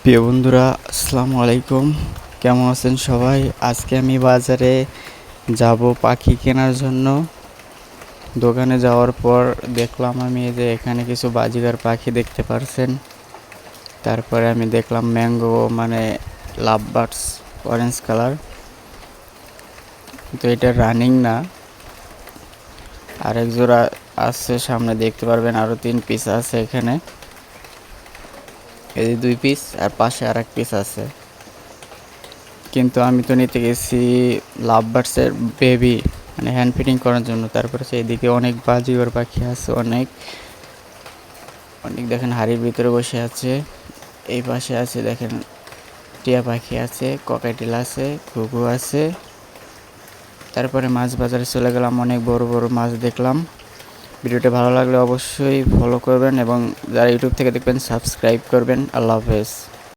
প্রিয় বন্ধুরা, আসসালামু আলাইকুম। কেমন আছেন সবাই? আজকে আমি বাজারে যাব পাখি কেনার জন্য। দোকানে যাওয়ার পর দেখলাম আমি যে এখানে কিছু বাজিগার পাখি দেখতে পারছেন। তারপরে আমি দেখলাম ম্যাঙ্গো মানে লাভ বার্ডস অরেঞ্জ কালার, তো এটা রানিং না। আরেক জোড়া আছে সামনে, দেখতে পারবেন আরও 3 পিস আছে এখানে। এই 2 পিস আর পাশে আর এক পিস আছে, কিন্তু আমি তো নিতে গেছি লাভ বার্ডসের বেবি মানে হ্যান্ড ফিটিং করার জন্য। তারপরে এইদিকে অনেক বাজিগর পাখি আছে, অনেক অনেক দেখেন হাড়ির ভিতরে বসে আছে। এই পাশে আছে দেখেন টিয়া পাখি আছে, ককাটেল আছে, ঘুঘু আছে। তারপরে মাছ বাজারে চলে গেলাম, অনেক বড় বড় মাছ দেখলাম। ভিডিওটা ভালো লাগলে অবশ্যই ফলো করবেন এবং যারা ইউটিউব থেকে দেখবেন সাবস্ক্রাইব করবেন। আল্লাহ হাফেজ।